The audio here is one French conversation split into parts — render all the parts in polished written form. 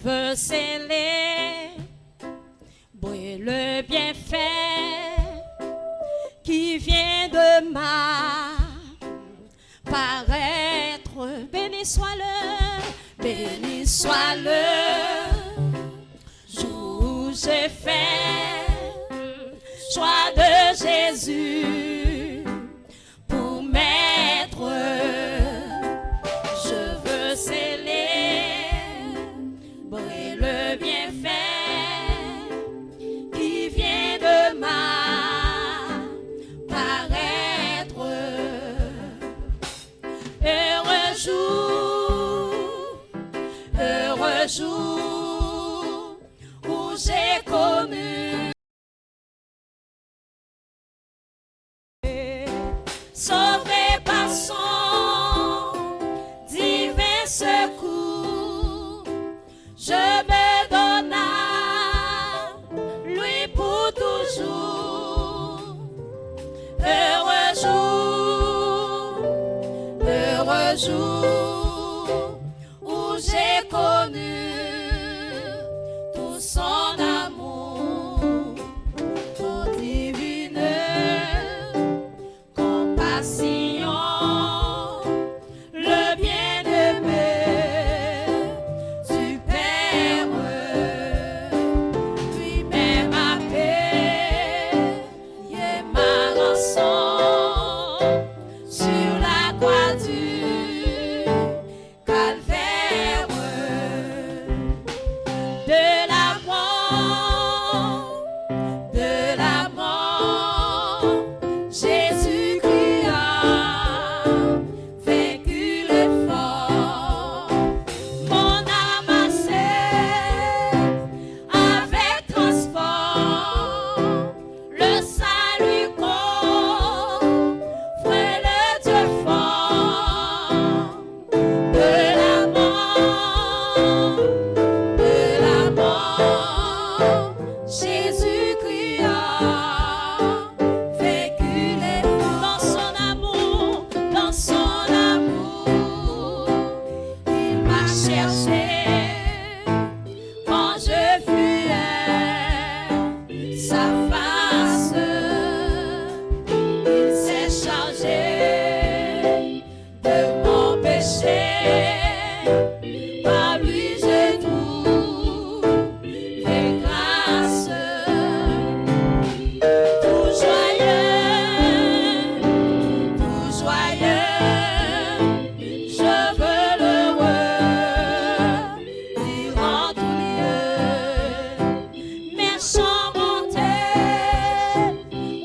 veux célébrer le bienfait qui vient de m'apparaître. Béni soit le jour où j'ai fait choix de Jésus pour m'être. Je veux célébrer le bienfait qui vient de m'apparaître. Heureux jour où j'ai connu sauvé par son divin secours. Je me donne à lui pour toujours. Heureux jour où j'ai connu tout son amour, ton divine compassion, le bien-aimé superbe, lui-même a payé ma rançon sur la croix du calvaire. De la mort, Jésus-Christ a vaincu l'effort. Mon âme a avec transport le salut qu'offre le Dieu fort. De la mort, Jésus-Christ a vaincu l'effort. Dans son amour, il m'a cherché quand je fuyais sa face. Il s'est chargé de mon péché. Par lui je trouve des grâces. Tout joyeux, je veux l'heureux dire en tout lieu. Mes chants montés,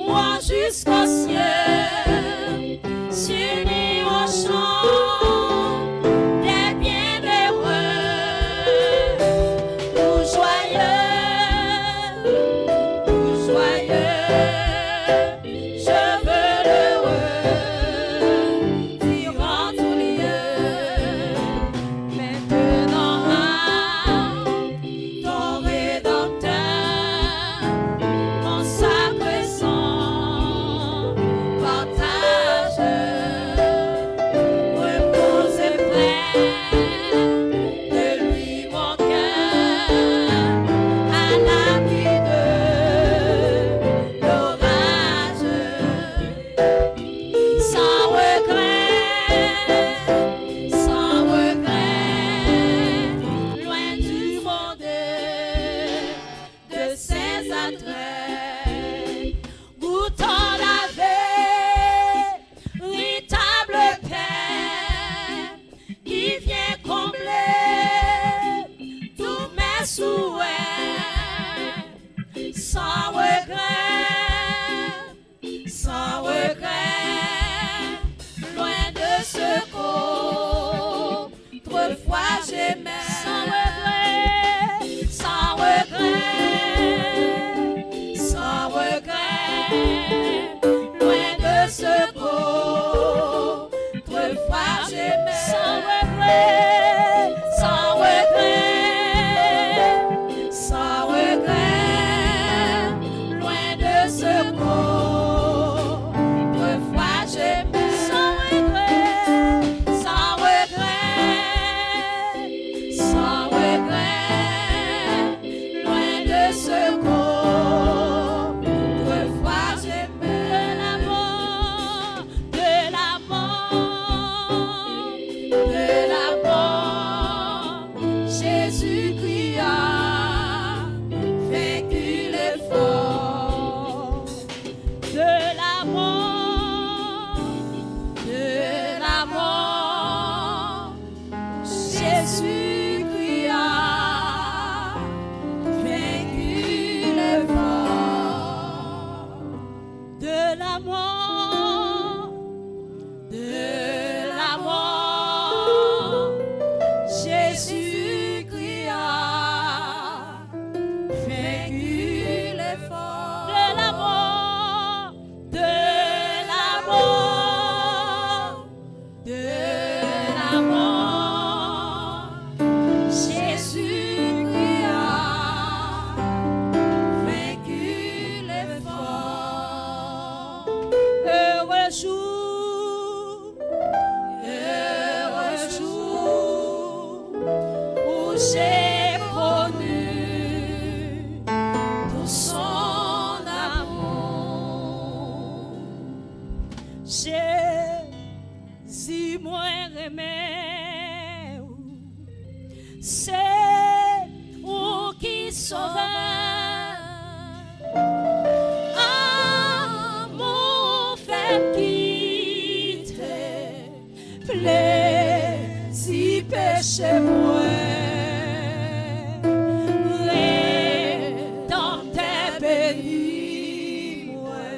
moi jusqu'au ciel, s'unir au chant des bienheureux. Tout joyeux, je veux l'heureux dire en tout lieu. Maintenant ton Rédempteur, mon sacré sang, partage, repose près de lui mon cœur, à l'abri de l'orage. Sans regret, loin du monde de ses attraits, goûtant la véritable paix qui vient combler tous mes souhaits. Sans regret, loin de ce qu'autrefois j'aimais. Sans regret, Jésus-Christ a vaincu l'effort de la mort, Jésus-Christ a vaincu l'effort de la mort, Jésus-Christ a vaincu l'effort de la mort, Jésus-Christ a vaincu l'effort. Heureux jour où j'ai connu tout son amour. Jésus moi aimé, c'est où qui sauveur. Amour fait quitter plaisir péché moi. Rédempteur béni moi,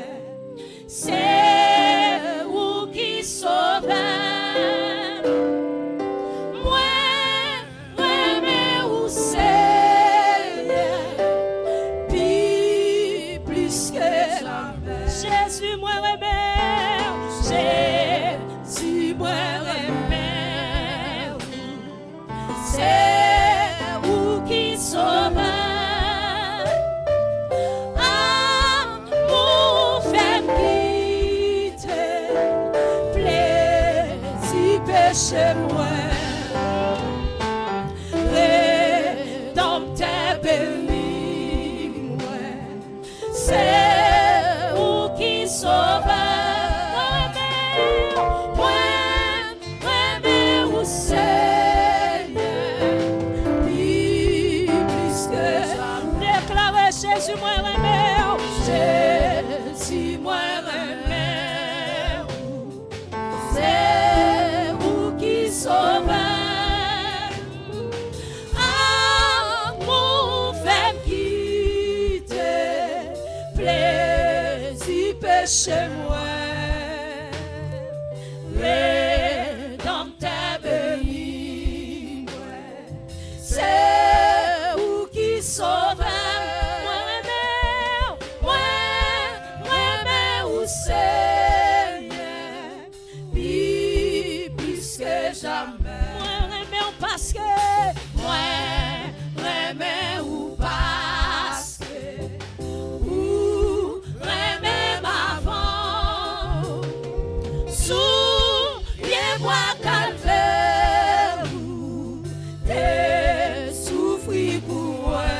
c'est où qui sauveur. Moi mais où c'est plus que jamais. Jésus moi aimé, Jésus moi aimé, c'est où qui sauveur. Amour fait quitter plaisir péché moi. Rédempteur béni moi, c'est où qui sauveur. Moi où Seigneur, plus que jamais. Déclarez Jésus moi aimé, Jésus moi aimé, c'est où qui sauveur. Amour fait quitter plaisir péché moi. Rédempteur béni moi, c'est où qui sauveur. Moi où Seigneur, plus que jamais. Moi aimé parce que moi aimé ou parce que ou aimé m'avant. Souviens-moi calvaire où t'es souffri pour moi.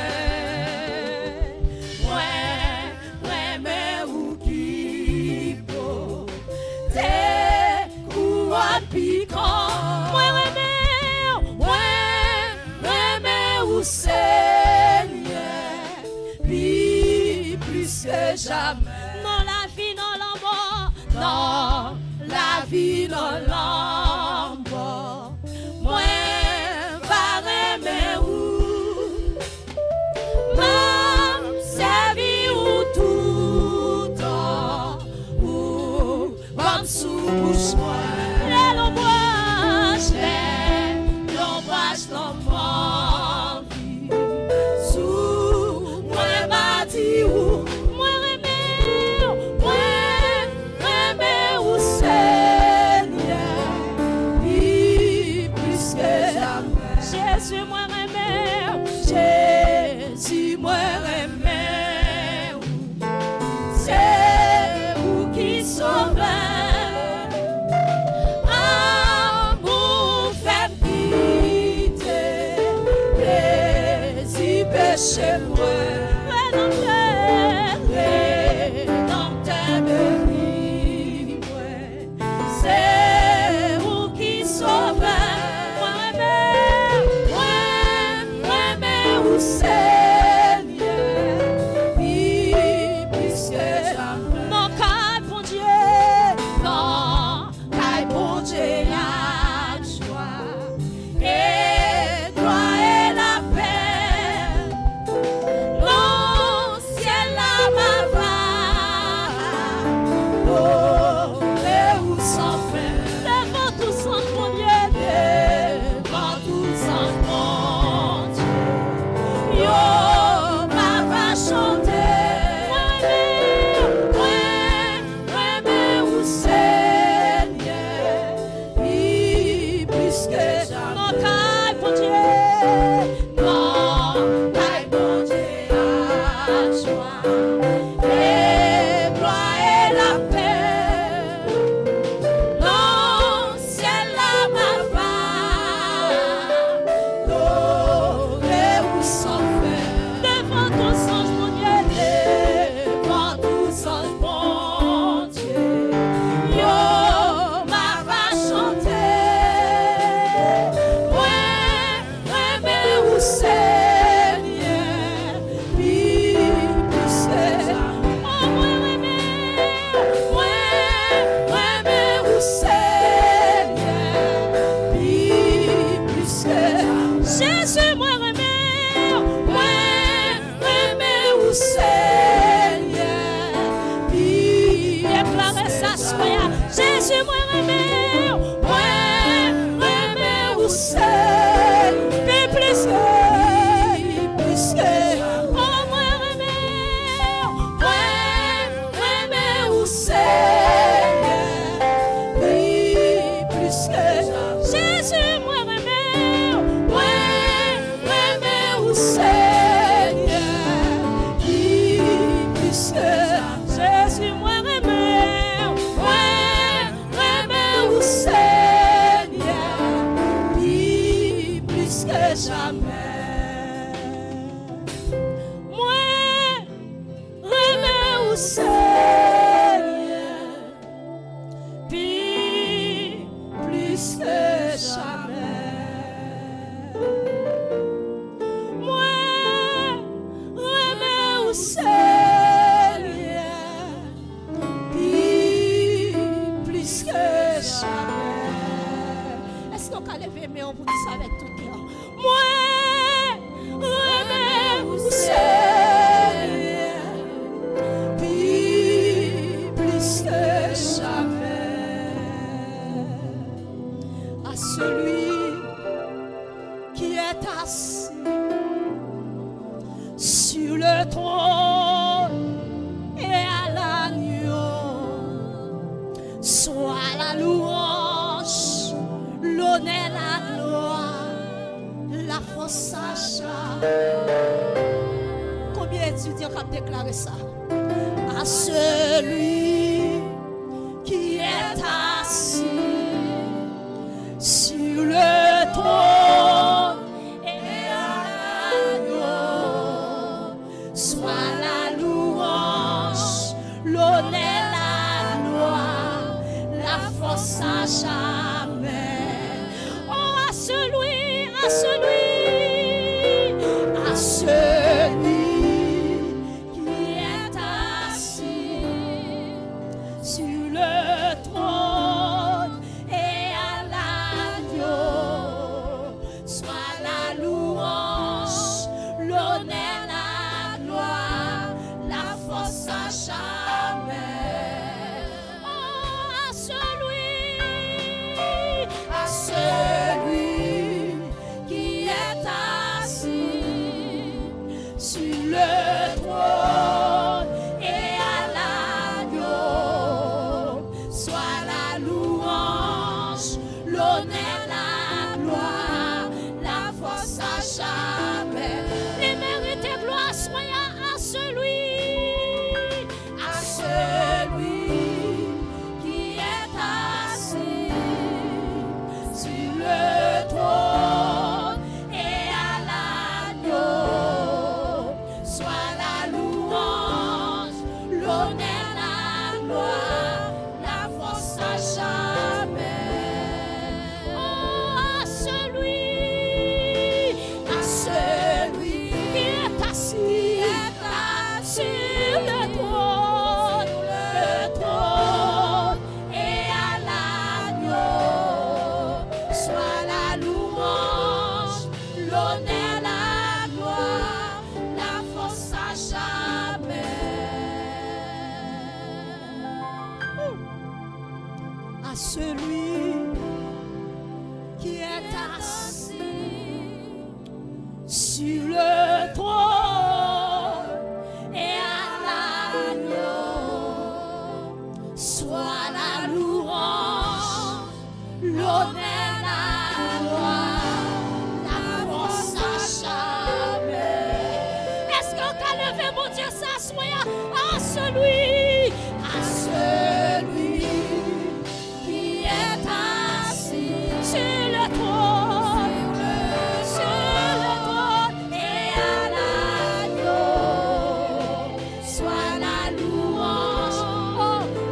Moi aimé ou qui beau t'es couronne piquant. Moi aimé ou Seigneur, plus que jamais. Dans la vie, dans la mort, dans la vie, dans la mort, moi va aimer où m'a servi ou tout temps ou comme sous bouche moi. L'ombrage, l'envie sous moi m'a dit où moi aimé ou Seigneur, plus que jamais. Jésus moi aimé, Jésus moi aimé, c'est où qui sauveur. Amour fait quitter plaisir péché moi. Rédempteur béni moi, c'est où qui sauveur. Moi qui est assis à celui qui est assis sur le trône, et à l'agneau soit la louange,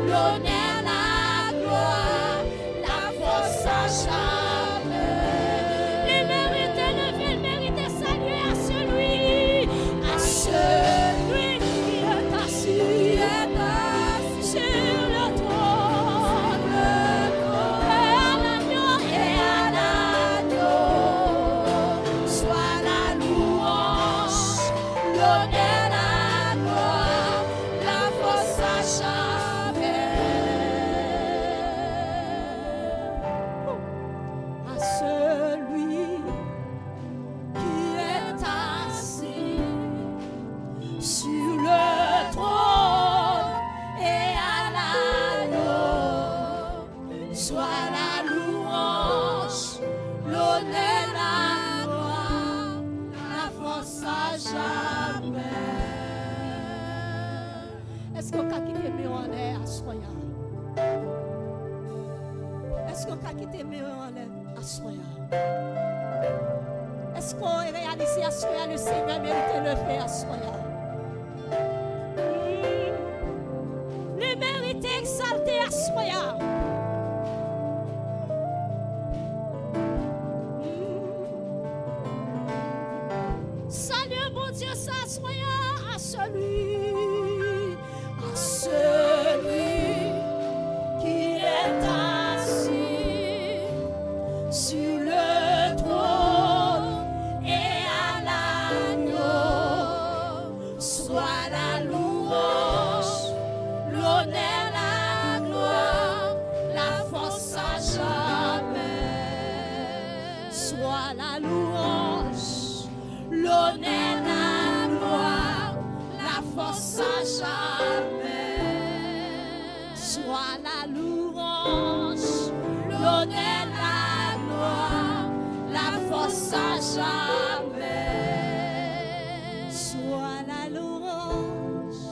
l'honneur, la gloire, la force à jamais. Il mérite élevé, il mérite saluer à celui qui est assis sur le trône, et à l'agneau soit la louange, l'honneur, la gloire, la force à jamais. À celui qui est assis sur le trône et à l'agneau soit la louange, l'honneur, la gloire, la force à jamais. Est-ce qu'on a quitté mieux en l'air à soya? Est-ce qu'on a quitté mieux en l'air à soya? Est-ce qu'on réalise à soya le Seigneur mérite le faire à soya? Le mérite exalté à soya. Salut mon Dieu, ça soya à celui qui est assis sur le trône et à l'agneau soit la louange, l'honneur, la gloire, la force à jamais. Soit la louange, l'honneur, la gloire, la force à jamais. Soit la louange, l'honneur, la gloire, la force à jamais. Soit la louange,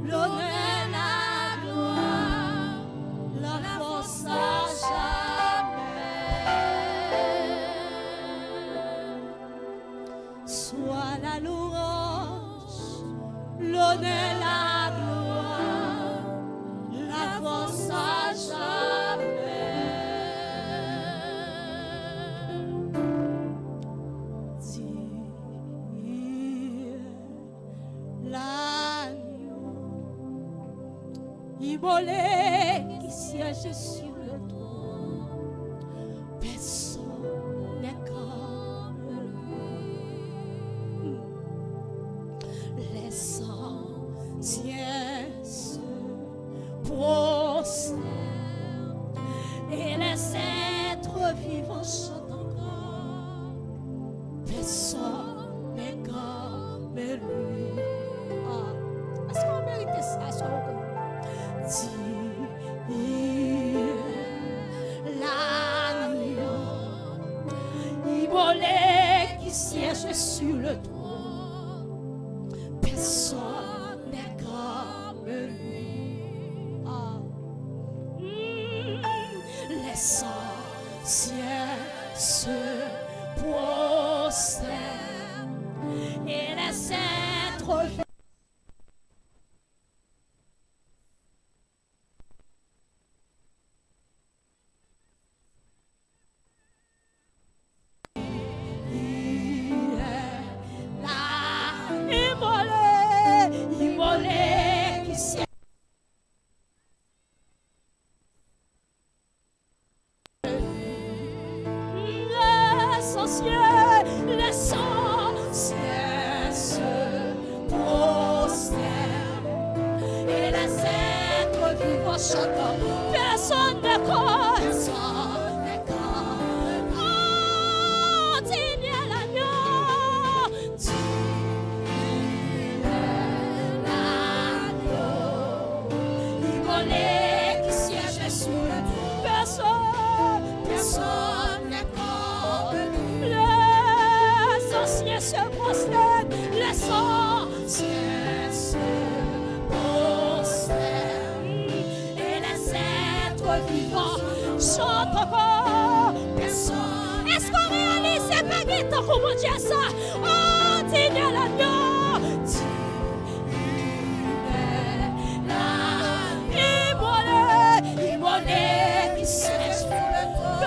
l'honneur, la gloire, la force à jamais. Soit la louange, l'honneur, la gloire, la force à jamais. Dire l'agneau immolé qui siège sur le trône, personne n'est comme lui. Les anciens se prosternent et les êtres vivants chantent encore. Personne n'est comme lui. Ah, est-ce qu'on mérite ça? Est-ce qu'on dire l'agneau immolé qui siège sur le trône, personne n'est comme lui. Ah. Les anciens se prosternent et les êtres immolé qui siège. Les anciens se prosternent. chante encore. Personne. Est-ce qu'on réalise c'est pas guitare comme mon Dieu ça? Oh, digne l'agneau. Immolé, qui s'est sur le trône.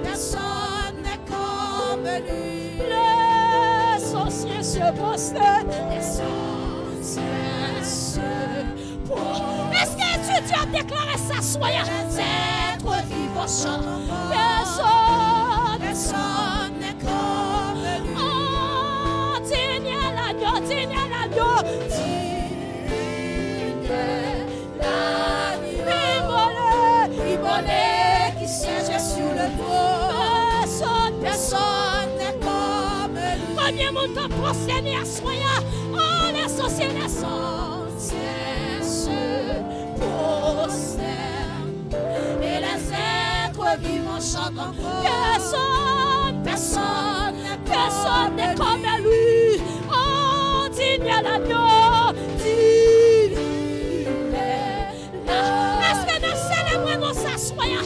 Personne n'est comme lui. Les sorciers se prosternent. Les sorciers se prosternent. Est-ce que tu as déclaré ça? Soyez êtres vivants chantent. Personne n'est comme lui. Oh, digne l'agneau, digne l'agneau. Qui siège sur le trône. Personne n'est comme lui. Combien mon temps prosterné à soya? Oh, les sorciers, les sorciers se prosternent. Et les êtres vivants chantent encore. Personne n'est comme lui. Oh, digne l'agneau, digne. Est-ce que nous célébrons ça soya?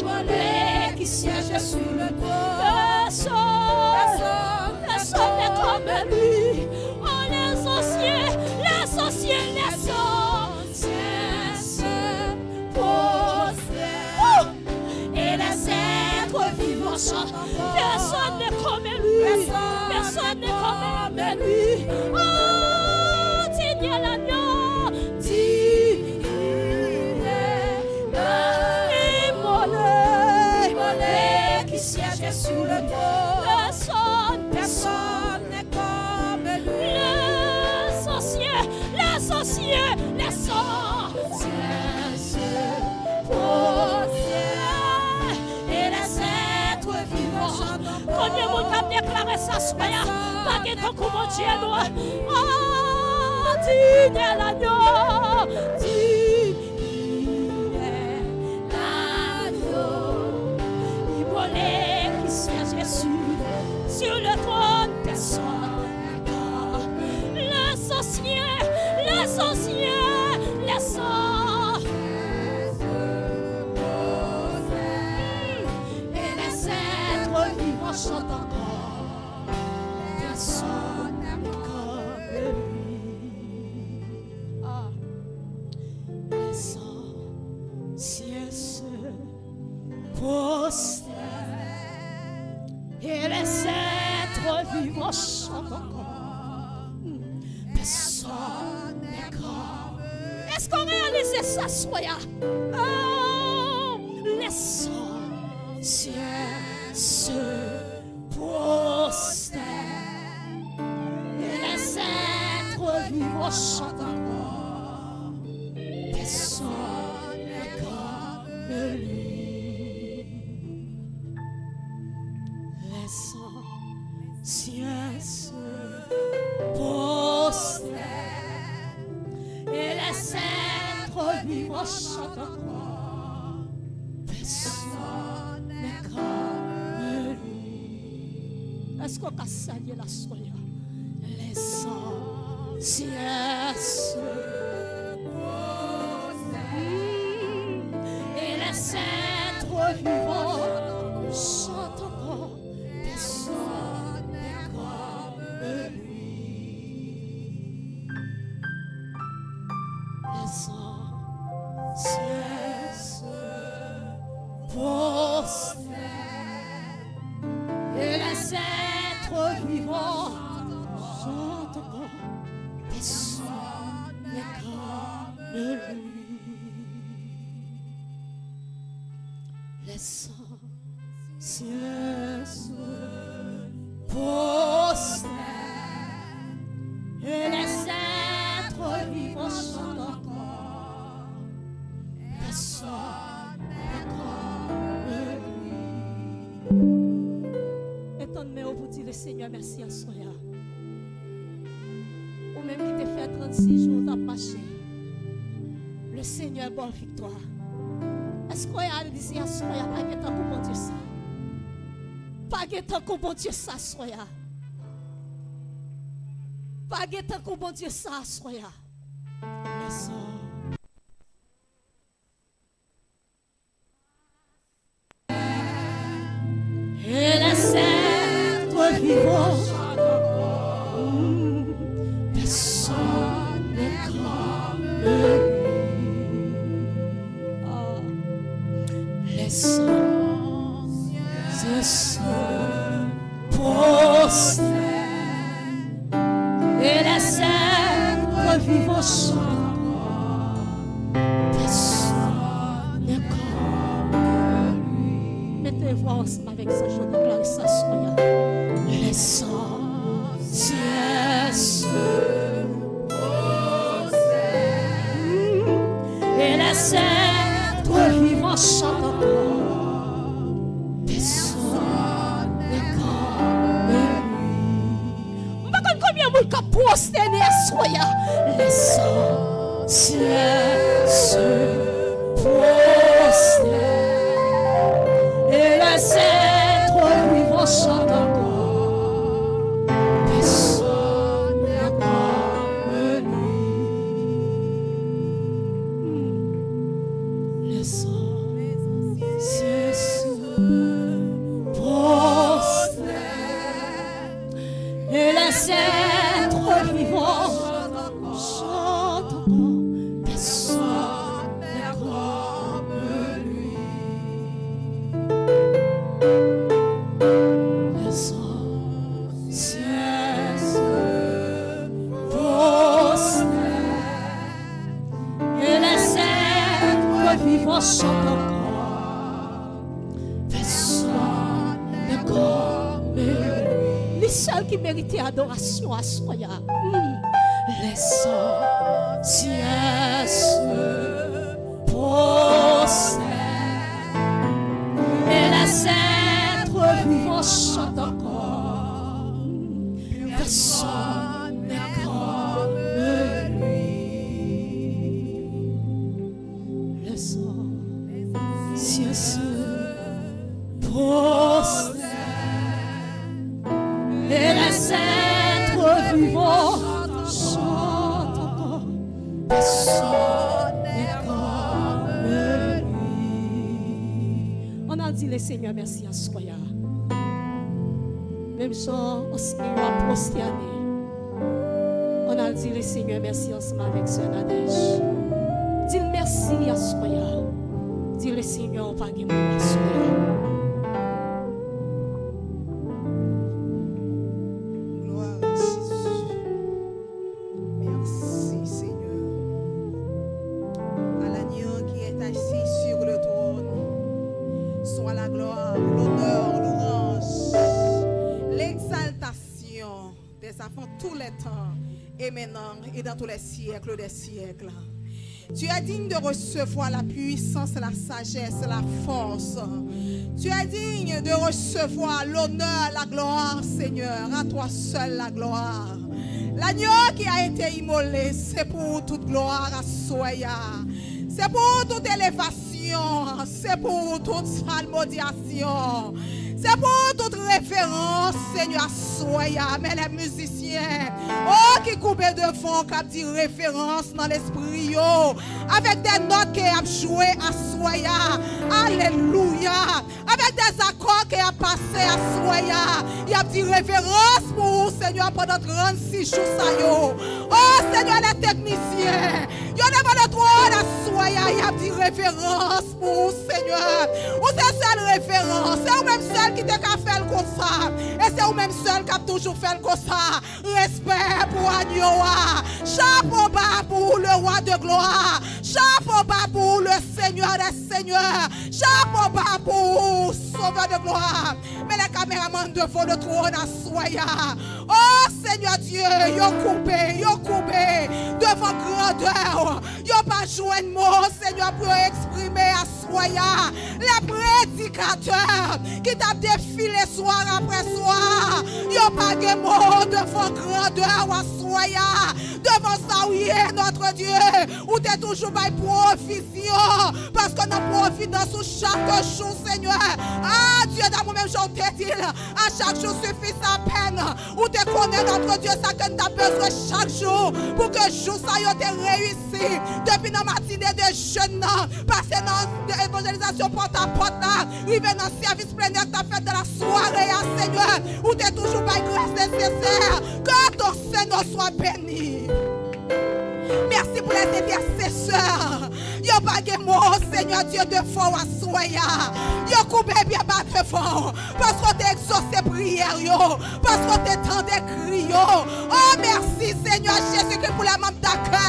Qui siège sur le trône. Personne n'est comme lui. Oh, les sorciers, les sorciers se prosternent. Et les êtres vivants chantent. Personne n'est comme lui. Personne n'est comme lui. Oh, digne l'agneau, digne. Qui siège sur le trône. Personne n'est comme lui. Les sorciers se prosternent. Et les êtres vivants. Combien vous avez déclaré ça, soya? Pas que ton coup, mon Dieu, noir. Oh, digne l'agneau, digne l'agneau. Qui siège sur le trône. Personne n'est comme les sorciers et les êtres vivants chantent encore. Personne n'est comme lui. Ah. Les sorciers se prosternent. Et les êtres vivants chantent encore. Personne n'est comme. Est-ce qu'on réalise ça, soya? Oh, les sorciers se prosternent. Et les êtres vivants chantent encore. Personne n'est comme lui. Sorciers se prosternent. Et les êtres vivants chantent encore. Personne n'est comme lui. Est-ce qu'on a salué la soya? Les sorciers se prosternent. Et les êtres vivants chantent encore. Personne n'est comme lui. Les sorciers se prosternent. Et les êtres vivants chantent encore. Personne n'est comme lui. Les sorciers se prosternent. Et les êtres vivants chantent encore. Personne n'est comme lui. Étonne-moi pour dire le Seigneur merci à soya. Ou même qui te fait 36 jours d'à marcher. Le Seigneur bonne victoire. Est-ce qu'on a dit à soya pas que tant qu'on bon Dieu ça? Pas que tant qu'on bon Dieu ça soya. Pas que tant qu'on bon Dieu ça soya. vivant chante encore. Personne n'est comme lui. Mettez voix ensemble avec ça, je déclare ça soya. L'essentiel se possède et les êtres vivants chantent encore. Personne n'est comme lui. Combien de gens prosterné à soya? L'essentiel se prosterne et les êtres vivants chantent encore. Personne n'est comme lui. L'essentiel se prosterne et les êtres vivants chantent encore. Personne n'est comme lui. L'essentiel se prosterne et les êtres vivants chantent encore. Personne n'est comme lui. Les seuls qui méritaient adoration à Soya. L'essentiel se prosterne et les êtres vivants chantent encore. Personne n'est comme lui. L'essentiel se prosterne et les êtres vivants chantent encore. Personne n'est comme lui. On a dit le Seigneur merci à Soya. Même Jean, on s'est prosterné. On a dit le Seigneur merci ensemble avec Sœur Nadège. Dis merci à Soya. Dis le Seigneur on va gagner à Soya. Tous les temps et maintenant et dans tous les siècles des siècles. Tu es digne de recevoir la puissance, la sagesse, la force. Tu es digne de recevoir l'honneur, la gloire, Seigneur. À toi seul la gloire. L'agneau qui a été immolé, c'est pour toute gloire à Soya. C'est pour toute élévation. C'est pour toute salmodiation. C'est pour toute référence, Seigneur, Soya. Mais les musiciens, oh, qui coupent devant, qui dit référence dans l'esprit, yo, avec des notes qui a joué à Soya. Alléluia. Avec des accords qui a passé à Soya. Il a dit référence pour Seigneur pendant 36 jours, ça yo. Oh, Seigneur, les techniciens, yo devant le trône à Soya. Il a dit référence pour Seigneur. Ou c'est seule référence, c'est ou même seul qui te a fait comme ça. Et c'est ou même seul qui a toujours fait comme ça. Respect pour Agnoa. Chapeau bas pour le roi de gloire. Chapeau bas pour le Seigneur des seigneurs. Chapeau bas pour Sauveur de gloire. Mais les caméramans devant le trône à Soya. Oh Seigneur Dieu, yo coupé devant grandeur. Yo pas joué de mots, Seigneur, pour exprimer à Soya les prédicateurs qui t'a défilé soir après soir. Yo pas de mots devant grandeur à Soya. Devant ça, oui, notre Dieu, où t'es toujours by provision. Parce qu'on a profité sur chaque jour, Seigneur. Ah, Dieu, dans moi-même, j'en t'ai dit, à chaque jour suffit sa peine. Où t'es connais, notre Dieu, ça que t'as besoin chaque jour. Pour que jour ça y ait réussi. Depuis la matinée de jeûne, passer dans l'évangélisation porte à porte, arriver dans le service plein air, t'as fait de la soirée, Seigneur. Où t'es toujours by grâce nécessaire. Que ton Seigneur soit béni. Merci pour les intercesseurs. Yo pas de mots, Seigneur Dieu, de fort à Soya. Yo coupé bien battre fort. Parce qu'on t'a exaucé prière, yo. Parce qu'on t'a tendu cri, yo. Oh, merci, Seigneur Jésus, que pour la membre d'accueil.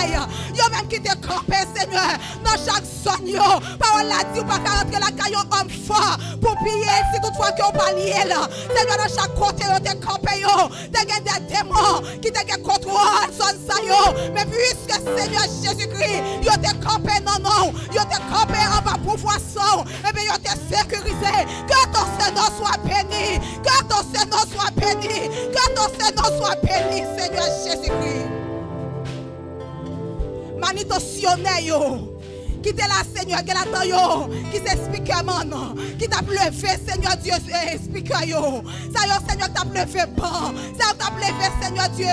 qui te campé, Seigneur, dans chaque zone. Parole l'a dit, ou pas qu'à rentrer la caillon homme fort pour piller si toutefois qu'on pas lié là. Seigneur, dans chaque côté, tu te campé, tu as des démons qui te contrôlent, zone ça, mais puisque Seigneur Jésus-Christ, tu te campé, non, tu te campé en bas pour poisson, et bien tu te sécurisé. Que ton Seigneur soit béni, que ton Seigneur soit béni, que ton Seigneur soit béni, Seigneur Jésus-Christ. Manitosionné, qui te la Seigneur, qui l'attend yo, qui s'explique maintenant, qui t'a levé Seigneur Dieu, explique yo. Ça yo Seigneur t'a levé bon, ça t'a levé Seigneur Dieu.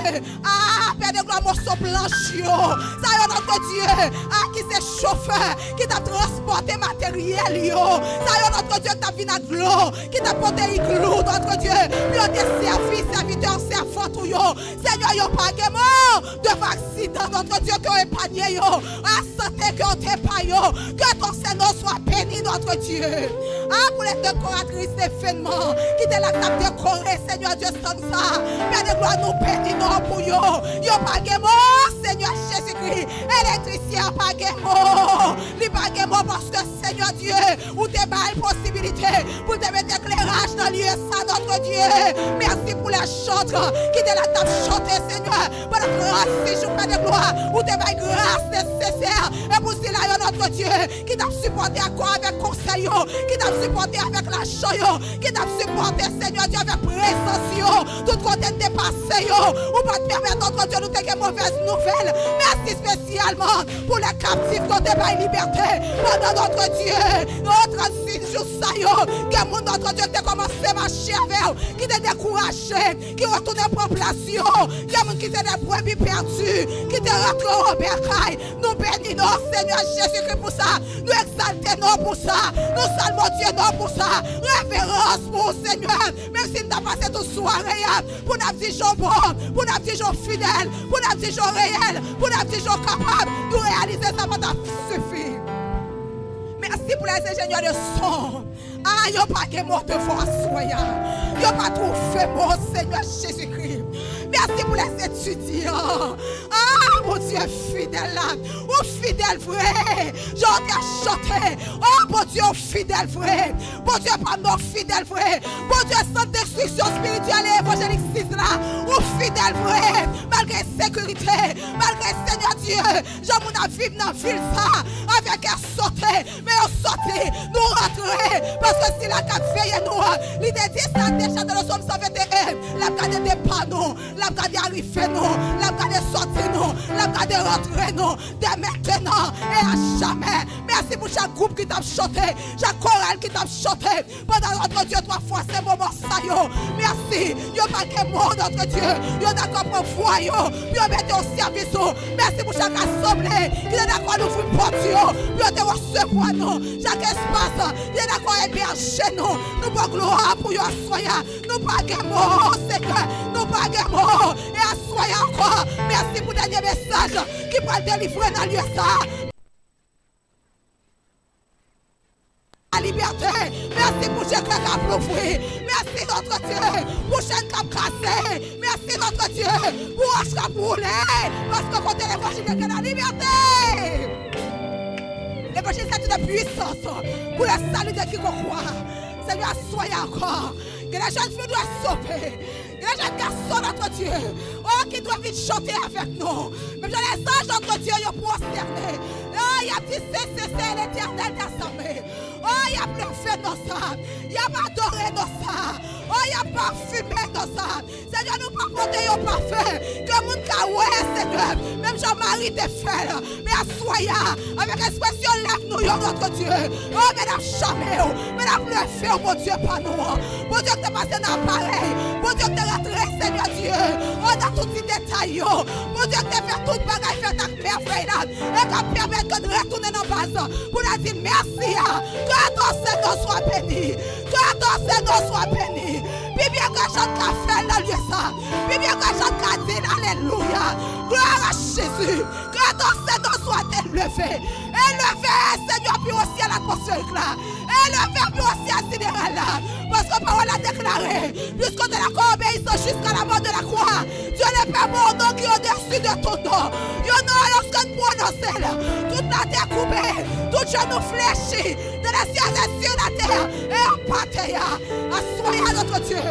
Ah, Père de gloire morceau blanche yo. Ça yo notre Dieu, ah qui c'est chauffeur, qui t'a transporté matériel yo. Ça yo notre Dieu t'a venu à l'eau, qui t'a porté igloo notre Dieu. Puis on te servi, serviteur, servant tout yo. Seigneur yo pas de accident notre Dieu qui a épargné yo. Ah santé que on t'épargne. Que ton Seigneur soit béni, notre Dieu. Ah, pour les décoratrices d'événements qui te la table décorée, Seigneur Dieu, sans ça. Père de gloire, nous bénissons pour yo. Yo pas de mot, Seigneur Jésus-Christ. Électricien, pas de mot. Li pas de mot parce que, Seigneur Dieu, ou te bat la possibilité pour te mettre éclairage dans lieu ça, notre Dieu. Merci pour les chantres qui te la table chanter, Seigneur. Pour la grâce, jours, Père de gloire, ou te bat grâce nécessaire. Et pour cela, notre Dieu, qui t'a supporté à quoi avec conseil, qui t'a supporté avec la joie, qui t'a supporté, Seigneur Dieu, avec présence, tout côté dépassé, ou pas te permettre, notre Dieu, nous te que mauvaise nouvelle. Merci spécialement pour les captifs qui ont débat liberté. Pendant notre Dieu, notre 36 jours, ça y est, que mon notre Dieu t'a commencé à marcher avec, qui t'a découragé, qui retourne pour place, qui t'a des brebis perdus, qui t'a rentré au bercail. Nous bénissons, Seigneur Jésus-Christ pour ça. Nous exaltons pour ça. Nous saluons Dieu pour ça. Révérence pour Seigneur. Même si nous avons passé toute soirée pour nous dire jours bons, pour nous dire jours fidèles, pour nous dire jours réels, pour nous dire jours capables, nous réaliser ça pour nous suffire. Merci pour les ingénieurs de son. Ah, il n'y a pas de mot de voix, soyez. Il n'y a pas trouvé mot, Seigneur Jésus-Christ. Merci pour les étudiants. Ah, mon Dieu fidèle là. Oh, fidèle vrai. J'en ai chanté. Oh, mon Dieu fidèle vrai. Mon Dieu, pardon, fidèle vrai. Mon Dieu, sans destruction spirituelle et évangélique 6 là. Oh, fidèle vrai. Malgré sécurité, malgré Seigneur Dieu, j'en ai vivre dans la ville ça. Avec un sauté. Mais on sauté. Nous rentrer. Parce que si la cap veille nous, l'idée dit ça déjà dans le somme 121. La garde des panneaux. La garde arriver nous. La garde sortir nous. La garde rentrer nous. Dès maintenant et à jamais. Merci pour chaque groupe qui t'a chanté. Chaque chorale qui t'a chanté. Pendant notre Dieu, 3 fois ces moments ça yo. Merci. Yo pas que mort notre Dieu. Yo d'accord pour foi yo. Yo mettez au service. Merci pour chaque assemblée. Qui est d'accord nous ouvrir porte yo. Yo te recevoir nous. Chaque espace. Qui est d'accord héberger nous. Nous pas gloire pour yo assoyer. Nous pas que mort Seigneur. Nous pas que mort. Et assoyer encore. Merci pour dernier message qui peut délivrer dans lieu ça. La liberté. Merci pour chaque cap l'ouvrir. Merci notre Dieu pour chaque cap cassé. Merci notre Dieu pour chaque cap roulé. Parce que quand l'évangile est la liberté. L'évangile c'est une puissance pour le salut de qui qu'on croit. Seigneur, soyez encore. Que la jeune fille doit sauver. Que les jeunes garçons, notre Dieu, oh, qui doivent vite chanter avec nous. Même les anges, notre Dieu, ils ont prosterné. Oh, il y a dit c'est l'éternel d'assemblée. Oh, il y a bluffé dans ça. Il y a adoré dans ça. Oh, il y a parfumé dans ça. Seigneur, nous pas porter au parfum. Que mon caouet, Seigneur. Même Jean-Marie te fait. Mais assoya. Avec expression, lève-nous, notre Dieu. Oh, mesdames, jamais. Mesdames, levez, mon Dieu, pas nous. Mon Dieu, que tu passé dans l'appareil. Mon Dieu, que tu rentré, Seigneur Dieu. Oh, dans tous les détails. Mon Dieu, que tu fait tout le bagage, fait ta merveille là. Et que permettre de retourner dans la base. Pour nous dire merci. Que ton Seigneur soit béni. Que ton Seigneur soit béni. Puis bien que chante café dans le lieu ça. Puis bien que chante cadine, alléluia. Gloire à Jésus. Que ton Seigneur soit élevé. Élevé, Seigneur, puis aussi à l'atmosphérique là. Élevé, puis aussi à sidéral là. Parce que parole a déclaré. Puisqu'on est la obéissance jusqu'à la mort de la croix. Dieu n'est pas mon nom qui est au-dessus de ton nom. Yo non, lorsque langue prononcée, toute la terre coupée, tout genou fléchi, de la cieux et sur la terre, et en pâté, assoyez notre Dieu,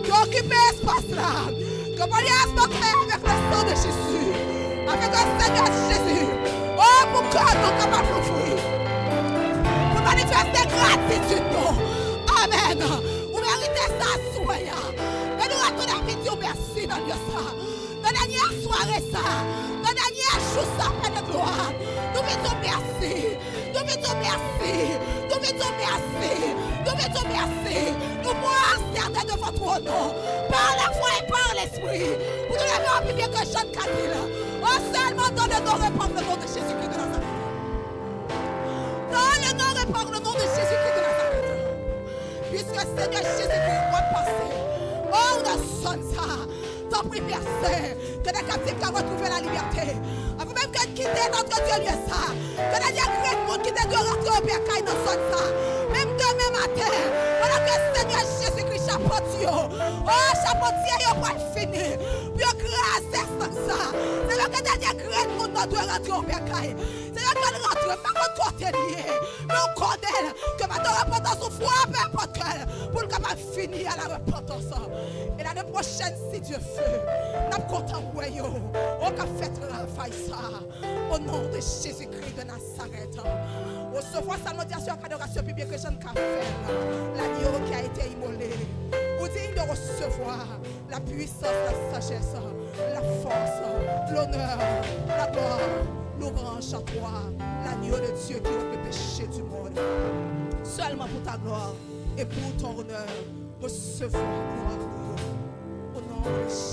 qui occupe l'espace là, que vous ayez notre avec le sang de Jésus, avec le Seigneur Jésus. Oh, pour que nous capables de l'ouvrir, pour manifester gratitude, nous. Amen. Vous méritez ça, soyez. Et nous retournons à dire merci dans Dieu ça. Dans la dernière soirée ça, dans la dernière jour ça, Père de gloire. Nous mettons merci. Nous mettons merci. Nous mettons merci. Nous mettons merci. Nous pouvons certain de votre nom. Par la foi et par l'esprit. Vous nous l'avez rempli bien que Jean Cadil. Oh, seulement dans le nom répand le nom de Jésus-Christ de Nazareth. Dans le nom répand le nom de Jésus-Christ de Nazareth. Puisque Seigneur Jésus-Christ va passer. Oh, on sonne ça. T'en prie, verset. Que les captifs qui ont retrouvé la liberté. Avant même que quitter notre Dieu lieu ça. Que les diacres de monde qui te doivent rentrer au bercail dans son ça. Même demain matin. Voilà que Seigneur Jésus-Christ chapeaute. Oh, chapeautier, il va finir. Puis grâce à ça. C'est là que les diacres de monde doivent rentrer au bercail. C'est là qu'elle rentre. Pas contre côté lié. Mais on connaît que maintenant repentance ou foi, peu importe quelle. Pour le capable finir à la repentance. Et l'année prochaine, si Dieu veut, nous sommes contents de vous. On va faire travail ça. Au nom de Jésus-Christ de Nazareth. Recevoir salutation et adoration publique que Jean Café. L'agneau qui a été immolé. Vous dites de recevoir la puissance, la sagesse, la force, l'honneur, la gloire, l'orange à toi. L'agneau de Dieu qui ôte le péché du monde. Seulement pour ta gloire et pour ton honneur. Recevoir gloire. Au nom de Jésus.